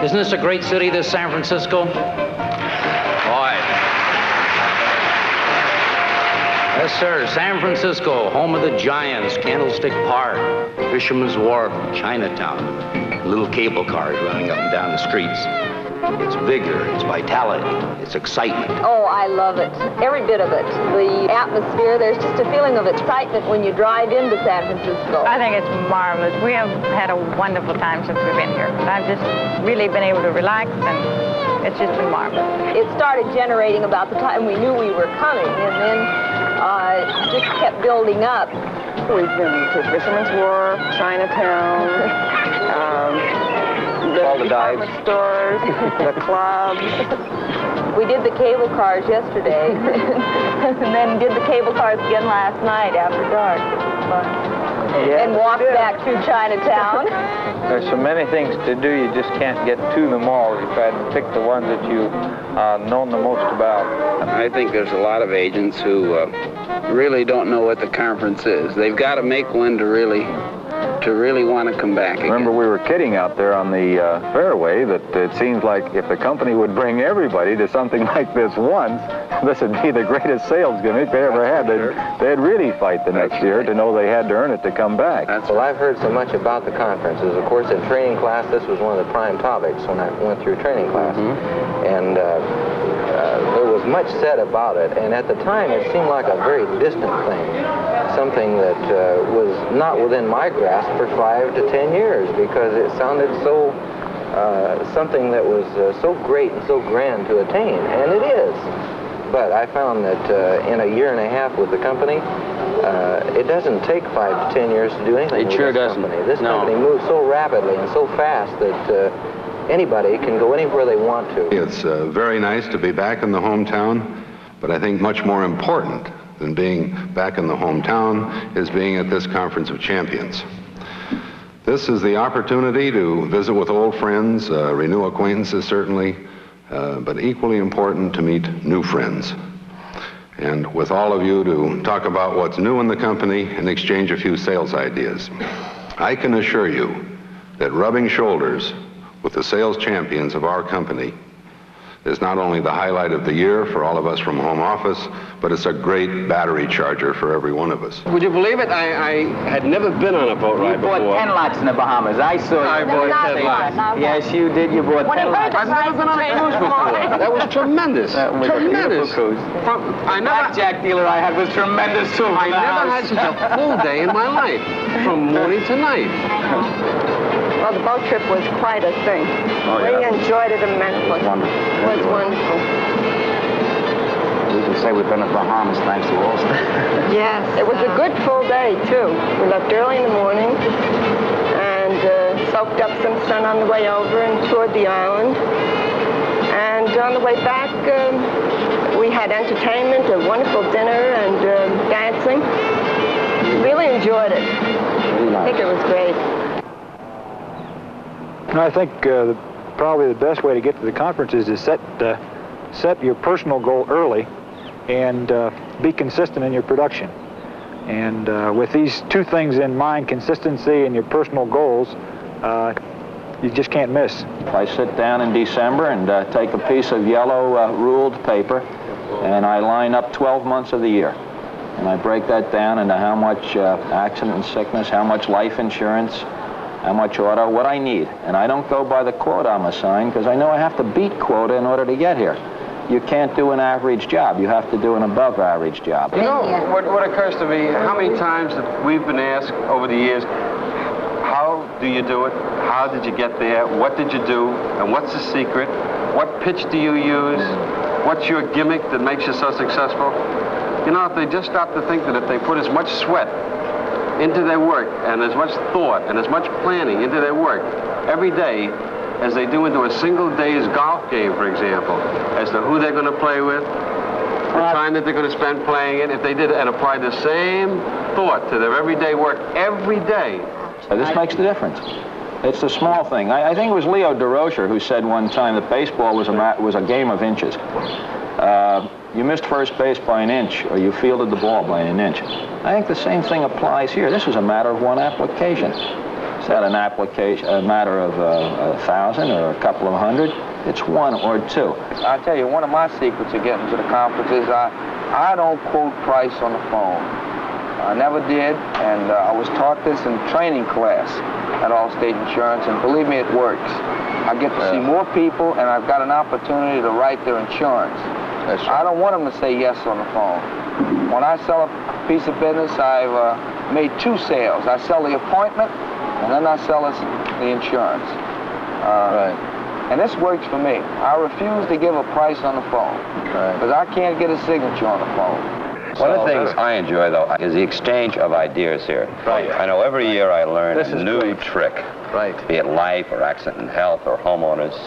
Isn't this a great city, this San Francisco? Boy. Yes, sir. San Francisco, home of the Giants, Candlestick Park, Fisherman's Wharf, Chinatown. Little cable cars running up and down the streets. It's vigor, it's vitality, it's excitement. Oh, I love it. Every bit of it. The atmosphere, there's just a feeling of excitement when you drive into San Francisco. I think it's marvelous. We have had a wonderful time since we've been here. I've just really been able to relax, and it's just been marvelous. It started generating about the time we knew we were coming, and then just kept building up. We've been to Fisherman's Wharf, Chinatown, all the dives, stores, the clubs. We did the cable cars yesterday, and then did the cable cars again last night after dark. Yeah, and walked back through Chinatown. There's so many things to do, you just can't get to them all. You try to pick the ones that you've known the most about. I think there's a lot of agents who really don't know what the conference is. They've got to make one to really want to come back again. Remember, we were kidding out there on the fairway that it seems like if the company would bring everybody to something like this once, this would be the greatest sales gimmick they ever had. They'd really fight the next year to know they had to earn it to come back. Well, I've heard so much about the conferences. Of course, in training class, this was one of the prime topics when I went through training class. And there was much said about it. And at the time, it seemed like a very distant thing. Something that was not within my grasp for 5 to 10 years, because it sounded so something that was so great and so grand to attain, and it is. But I found that in a year and a half with the company, it doesn't take 5 to 10 years to do anything. It sure doesn't. This company moves so rapidly and so fast that anybody can go anywhere they want to. It's very nice to be back in the hometown, but I think much more important than being back in the hometown is being at this Conference of Champions. This is the opportunity to visit with old friends, renew acquaintances certainly, but equally important to meet new friends. And with all of you to talk about what's new in the company and exchange a few sales ideas. I can assure you that rubbing shoulders with the sales champions of our company is not only the highlight of the year for all of us from home office, but it's a great battery charger for every one of us. Would you believe it? I had never been on a boat ride before. You bought 10 lots in the Bahamas. I saw you. I bought 10 lots. Yes, you did. You bought 10 lots. I've never been on a cruise before. That was tremendous. That was tremendous. a beautiful cruise. The blackjack dealer I had was tremendous, too. I never had such a full day in my life, from morning to night. Well, the boat trip was quite a thing. We enjoyed it immensely. Wonderful. It was wonderful. We can say we've been to the Bahamas thanks to Allstate. Yes, it was a good full day, too. We left early in the morning and soaked up some sun on the way over and toured the island. And on the way back, we had entertainment, a wonderful dinner, and dancing. Really enjoyed it. I think it was great. I think probably the best way to get to the conference is to set your personal goal early and be consistent in your production. And with these two things in mind, consistency and your personal goals, you just can't miss. I sit down in December and take a piece of yellow ruled paper and I line up 12 months of the year. And I break that down into how much accident and sickness, how much life insurance, how much auto, what I need. And I don't go by the quota I'm assigned because I know I have to beat quota in order to get here. You can't do an average job. You have to do an above average job. You know, what occurs to me, how many times that we've been asked over the years, how do you do it? How did you get there? What did you do? And what's the secret? What pitch do you use? What's your gimmick that makes you so successful? You know, if they just stop to think that if they put as much sweat into their work and as much thought and as much planning into their work every day as they do into a single day's golf game, for example, as to who they're going to play with, the time that they're going to spend playing it, if they did and applied the same thought to their everyday work every day. This makes the difference. It's the small thing. I think it was Leo DeRocher who said one time that baseball was a game of inches. You missed first base by an inch, or you fielded the ball by an inch. I think the same thing applies here. This is a matter of one application. that an application, a matter of 1,000 or a couple of hundred? It's 1 or 2. I'll tell you, one of my secrets of getting to the conference is I don't quote price on the phone. I never did, and I was taught this in training class at Allstate Insurance, and believe me, it works. I get to see more people, and I've got an opportunity to write their insurance. That's right. I don't want them to say yes on the phone. When I sell a piece of business, I've made 2 sales. I sell the appointment, and then I sell the insurance. Right. And this works for me. I refuse to give a price on the phone, because I can't get a signature on the phone. One of the things I enjoy, though, is the exchange of ideas here. Right. I know every year I learn a new trick. Right. Be it life or accident and health or homeowners,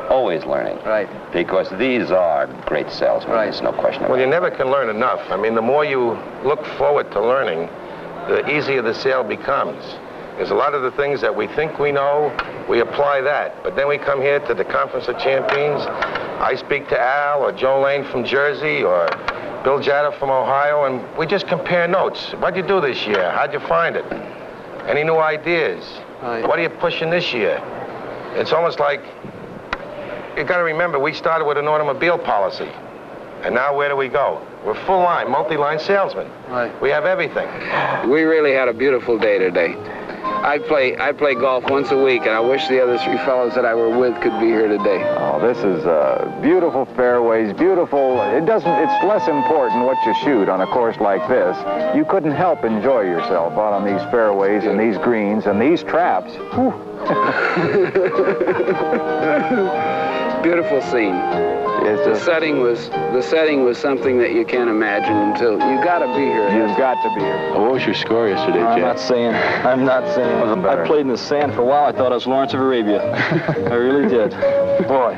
always learning. Right. Because these are great salesmen. Right. There's no question about it. Well, you never can learn enough. I mean, the more you look forward to learning, the easier the sale becomes. There's a lot of the things that we think we know, we apply that. But then we come here to the Conference of Champions. I speak to Al or Joe Lane from Jersey or Bill Jatta from Ohio, and we just compare notes. What'd you do this year? How'd you find it? Any new ideas? What are you pushing this year? It's almost like, you gotta remember, we started with an automobile policy. And now where do we go? We're full line, multi-line salesmen. Right. We have everything. We really had a beautiful day today. I play golf once a week, and I wish the other 3 fellows that I were with could be here today. Oh, this is beautiful fairways, beautiful. It's less important what you shoot on a course like this. You couldn't help enjoy yourself out on these fairways and these greens and these traps. Whew. Beautiful scene. The setting was something that you can't imagine until you got to be here. You've got to be here. What was your score yesterday, Jack? I'm not saying. I played in the sand for a while. I thought I was Lawrence of Arabia. I really did. Boy.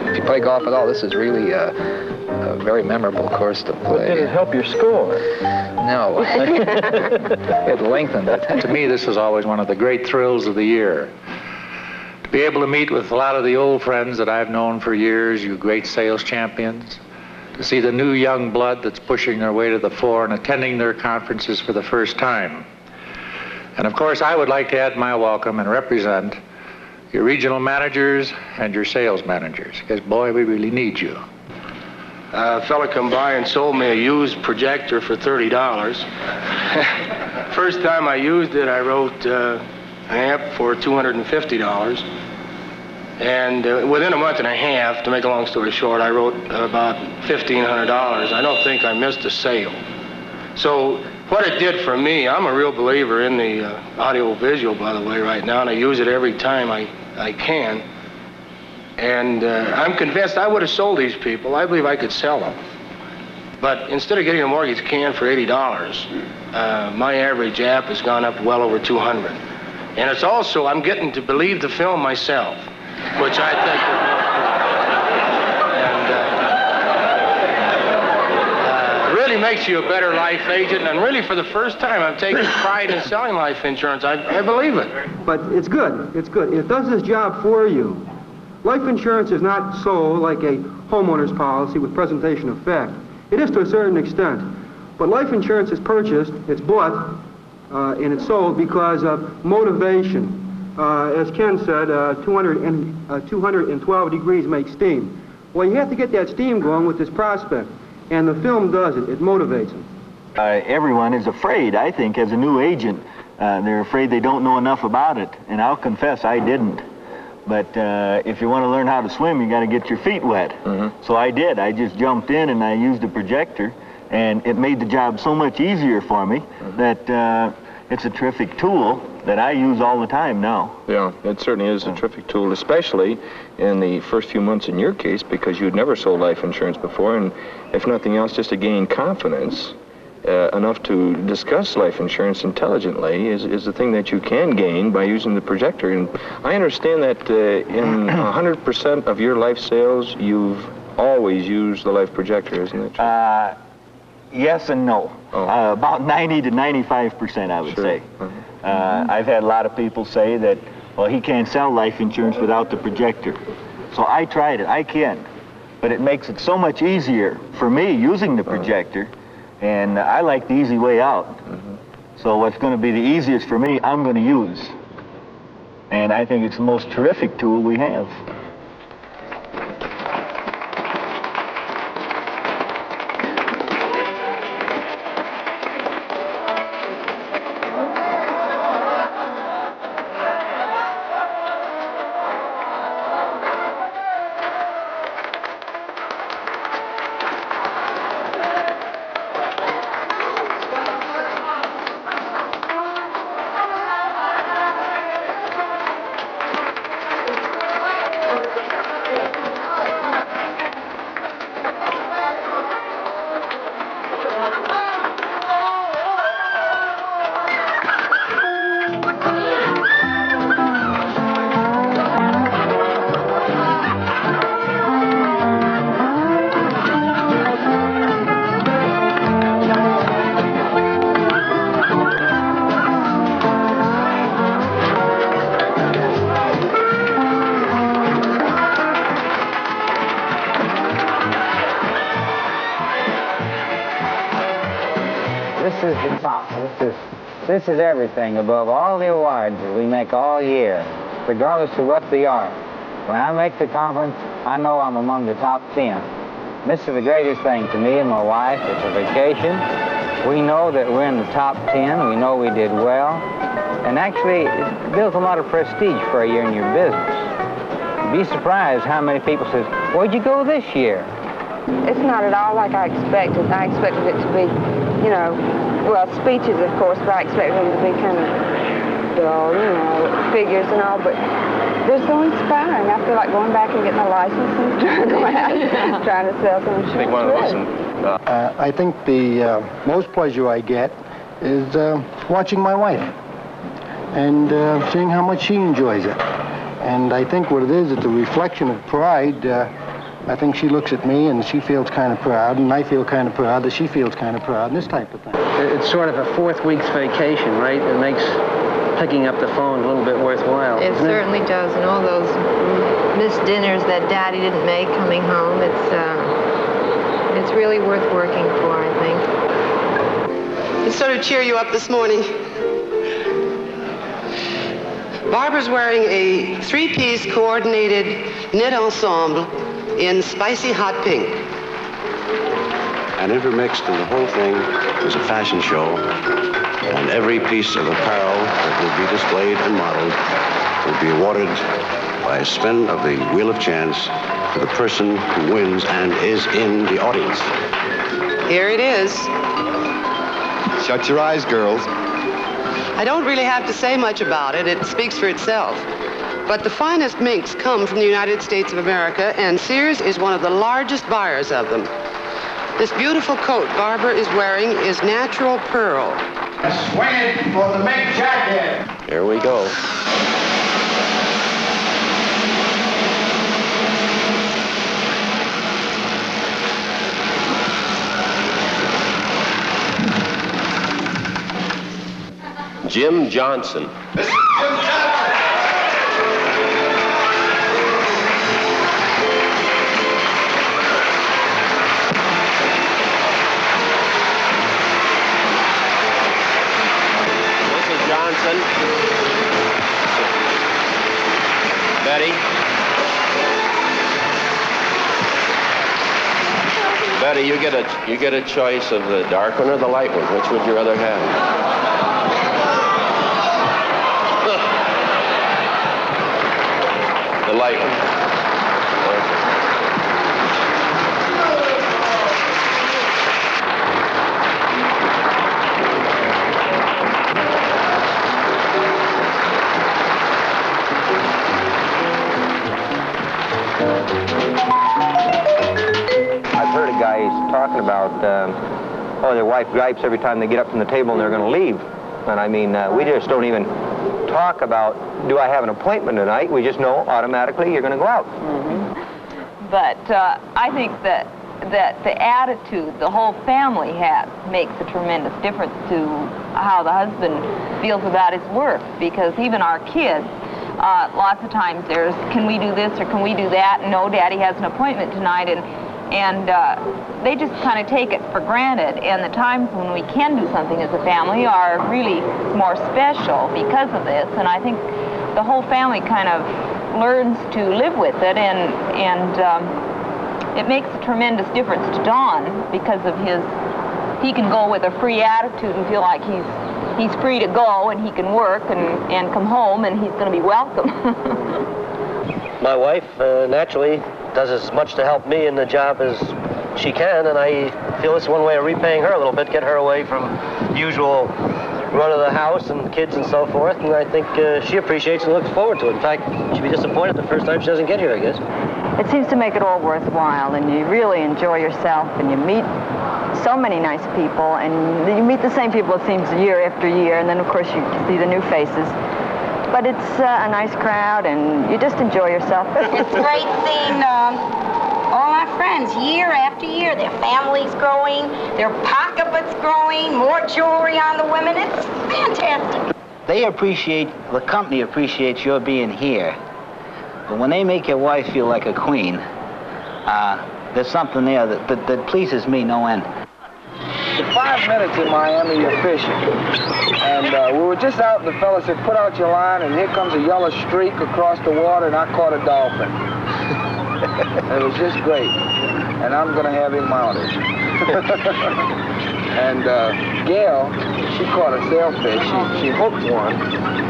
If you play golf at all, this is really a very memorable course to play. Did it help your score? No. It lengthened it. To me, this is always one of the great thrills of the year. To be able to meet with a lot of the old friends that I've known for years, you great sales champions, to see the new young blood that's pushing their way to the fore and attending their conferences for the first time. And of course, I would like to add my welcome and represent your regional managers and your sales managers, because boy, we really need you. A fella come by and sold me a used projector for $30. First time I used it, I wrote an amp for $250. And within a month and a half, to make a long story short, I wrote about $1,500. I don't think I missed a sale. So what it did for me, I'm a real believer in the audio-visual, by the way, right now, and I use it every time I can. And I'm convinced I would have sold these people. I believe I could sell them. But instead of getting a mortgage can for $80, my average app has gone up well over $200. And it's also, I'm getting to believe the film myself, which I think is more important. And it really makes you a better life agent. And really, for the first time, I'm taking pride in selling life insurance. I believe it. But it's good. It's good. It does this job for you. Life insurance is not sold like a homeowner's policy with presentation of fact. It is to a certain extent. But life insurance is purchased, it's bought, and it's sold because of motivation. As Ken said, 212 degrees make steam. Well, you have to get that steam going with this prospect, and the film does it. It motivates them. Everyone is afraid, I think, as a new agent. They're afraid they don't know enough about it, and I'll confess I didn't. But if you want to learn how to swim, you got to get your feet wet. So I did. I just jumped in and I used a projector, and it made the job so much easier for me that it's a terrific tool that I use all the time now. Yeah, it certainly is a terrific tool, especially in the first few months in your case, because you'd never sold life insurance before, and if nothing else, just to gain confidence enough to discuss life insurance intelligently is the thing that you can gain by using the projector. And I understand that in 100% of your life sales, you've always used the life projector, isn't it? Yes and no. About 90 to 95%, I would say. I've had a lot of people say that, well, he can't sell life insurance without the projector. So I tried it. I can. But it makes it so much easier for me using the projector, and I like the easy way out. So what's going to be the easiest for me, I'm going to use. And I think it's the most terrific tool we have. This is everything above all the awards that we make all year, regardless of what they are. When I make the conference, I know I'm among the top 10. This is the greatest thing to me and my wife. It's a vacation. We know that we're in the top 10. We know we did well. And actually, it builds a lot of prestige for a year in your business. You'd be surprised how many people say, "Where'd you go this year?" It's not at all like I expected. I expected it to be, you know, well, speeches, of course, but I expected them to be kind of dull, you know, figures and all, but they're so inspiring. I feel like going back and getting a license and trying to sell some insurance. I think the most pleasure I get is watching my wife and seeing how much she enjoys it. And I think what it is, it's a reflection of pride. I think she looks at me and she feels kind of proud, and I feel kind of proud that she feels kind of proud, and this type of thing. It's sort of a 4th week's vacation, right? It makes picking up the phone a little bit worthwhile. It certainly does, and all those missed dinners that Daddy didn't make coming home, it's really worth working for, I think. To sort of cheer you up this morning, Barbara's wearing a 3-piece coordinated knit ensemble in spicy hot pink. And intermixed in the whole thing is a fashion show, and every piece of apparel that will be displayed and modeled will be awarded by a spin of the Wheel of Chance to the person who wins and is in the audience. Here it is. Shut your eyes, girls. I don't really have to say much about it. It speaks for itself. But the finest minks come from the United States of America, and Sears is one of the largest buyers of them. This beautiful coat Barbara is wearing is natural pearl. Swing it for the mink jacket. Here we go. Jim Johnson. Johnson. Betty. Betty, you get a choice of the dark one or the light one. Which would you rather have? The light one. Talking about, their wife gripes every time they get up from the table and they're going to leave. And I mean, we just don't even talk about, do I have an appointment tonight? We just know automatically you're going to go out. Mm-hmm. But I think that the attitude the whole family has makes a tremendous difference to how the husband feels about his work. Because even our kids, lots of times there's, can we do this or can we do that? No, Daddy has an appointment tonight, and they just kind of take it for granted, and the times when we can do something as a family are really more special because of this. And I think the whole family kind of learns to live with it, and it makes a tremendous difference to Don because of he can go with a free attitude and feel like he's free to go, and he can work and come home, and he's going to be welcome. My wife naturally does as much to help me in the job as she can, and I feel it's one way of repaying her a little bit, get her away from the usual run of the house and kids and so forth, and I think she appreciates and looks forward to it. In fact, she'd be disappointed the first time she doesn't get here, I guess. It seems to make it all worthwhile, and you really enjoy yourself, and you meet so many nice people, and you meet the same people, it seems, year after year, and then, of course, you see the new faces. But it's a nice crowd, and you just enjoy yourself. It's great seeing all our friends year after year. Their families growing, their pocketbooks growing, more jewelry on the women. It's fantastic. The company appreciates your being here. But when they make your wife feel like a queen, there's something there that pleases me no end. For 5 minutes in Miami, you're fishing. And we were just out, and the fella said, put out your line, and here comes a yellow streak across the water, and I caught a dolphin. It was just great. And I'm going to have him mounted. And Gail, she caught a sailfish. She hooked one,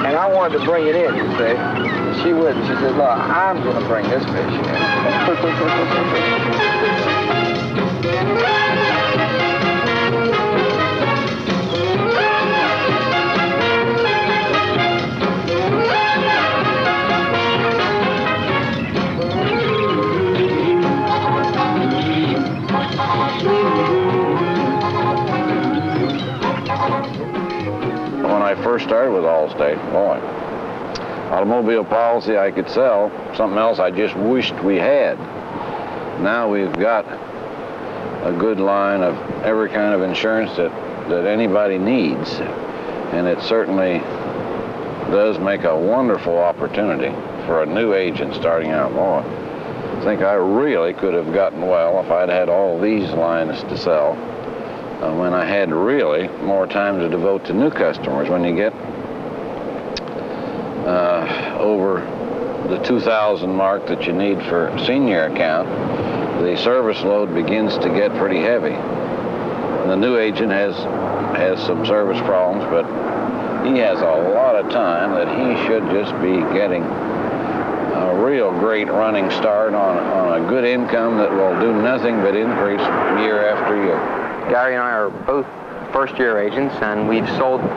and I wanted to bring it in, you see. She wouldn't. She said, look, I'm going to bring this fish in. When I first started with Allstate, boy, automobile policy I could sell, something else I just wished we had. Now we've got a good line of every kind of insurance that anybody needs, and it certainly does make a wonderful opportunity for a new agent starting out. Boy, I think I really could have gotten well if I'd had all these lines to sell when I had really more time to devote to new customers. When you get over the 2,000 mark that you need for senior account, the service load begins to get pretty heavy. And the new agent has some service problems, but he has a lot of time that he should just be getting a real great running start on a good income that will do nothing but increase year after year. Gary and I are both first-year agents, and we've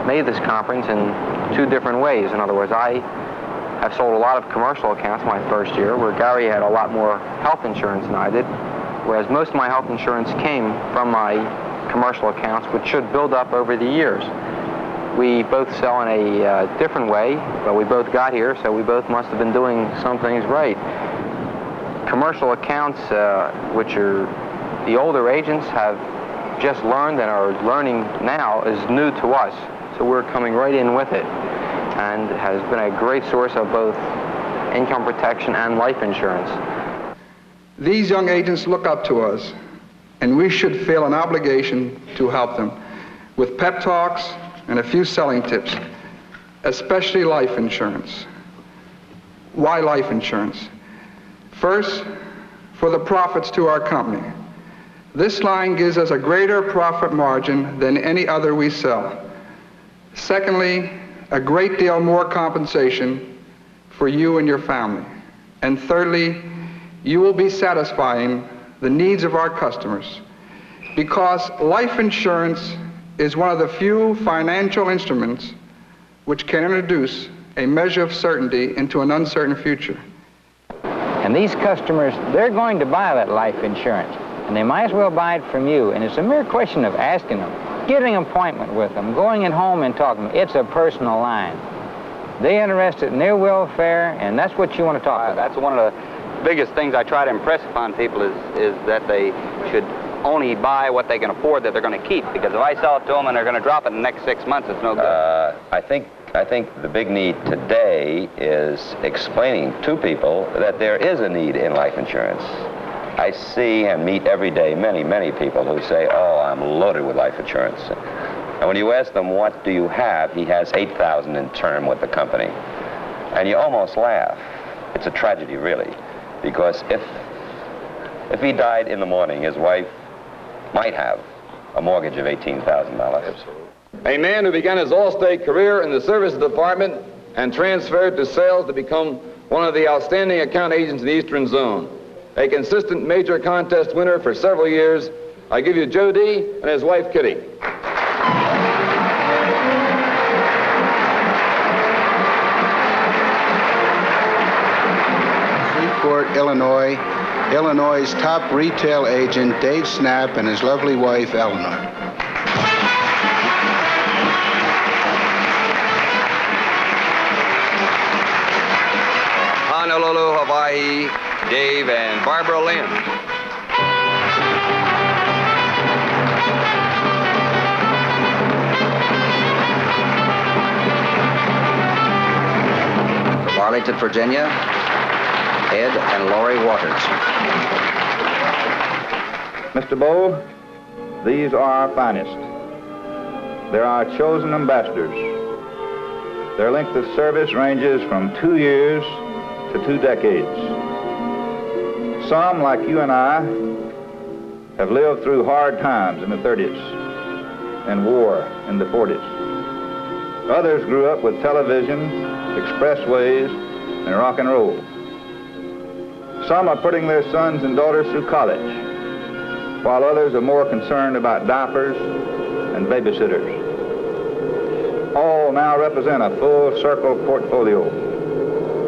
made this conference in 2 different ways. In other words, I have sold a lot of commercial accounts my first year, where Gary had a lot more health insurance than I did, whereas most of my health insurance came from my commercial accounts, which should build up over the years. We both sell in a different way, but we both got here, so we both must have been doing some things right. Commercial accounts, which are the older agents have just learned and are learning now, is new to us, so we're coming right in with it, and has been a great source of both income protection and life insurance. These young agents look up to us, and we should feel an obligation to help them with pep talks and a few selling tips, especially life insurance. Why life insurance? First, for the profits to our company. This line gives us a greater profit margin than any other we sell. Secondly, a great deal more compensation for you and your family. And thirdly, you will be satisfying the needs of our customers, because life insurance is one of the few financial instruments which can introduce a measure of certainty into an uncertain future. And these customers, they're going to buy that life insurance, and they might as well buy it from you. And it's a mere question of asking them, getting an appointment with them, going at home and talking. It's a personal line. They're interested in their welfare, and that's what you want to talk about. That's one of the biggest things I try to impress upon people is that they should only buy what they can afford that they're going to keep, because if I sell it to them and they're going to drop it in the next 6 months, it's no good. I think the big need today is explaining to people that there is a need in life insurance. I see and meet every day many, many people who say, oh, I'm loaded with life insurance. And when you ask them, what do you have? He has $8,000 in term with the company. And you almost laugh. It's a tragedy, really, because if he died in the morning, his wife might have a mortgage of $18,000. A man who began his Allstate career in the service department and transferred to sales to become one of the outstanding account agents in the Eastern Zone. A consistent major contest winner for several years, I give you Joe D. and his wife, Kitty. Freeport, Illinois, Illinois' top retail agent, Dave Snap, and his lovely wife, Eleanor. Honolulu, Hawaii, Dave and Barbara Lynn. From Arlington, Virginia, Ed and Lori Waters. Mr. Bowe, these are our finest. They're our chosen ambassadors. Their length of service ranges from 2 years to 2 decades. Some, like you and I, have lived through hard times in the 30s and war in the 40s. Others grew up with television, expressways, and rock and roll. Some are putting their sons and daughters through college, while others are more concerned about diapers and babysitters. All now represent a full circle portfolio,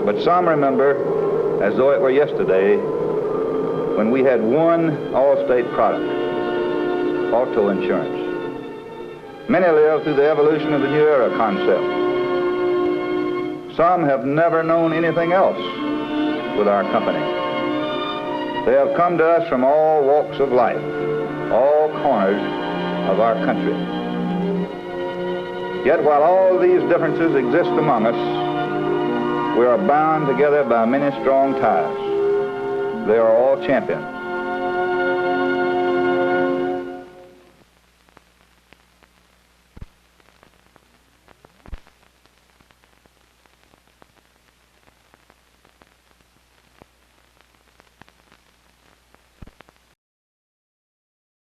but some remember as though it were yesterday when we had one Allstate product, auto insurance. Many live through the evolution of the new era concept. Some have never known anything else with our company. They have come to us from all walks of life, all corners of our country. Yet while all these differences exist among us, we are bound together by many strong ties. They are all champions.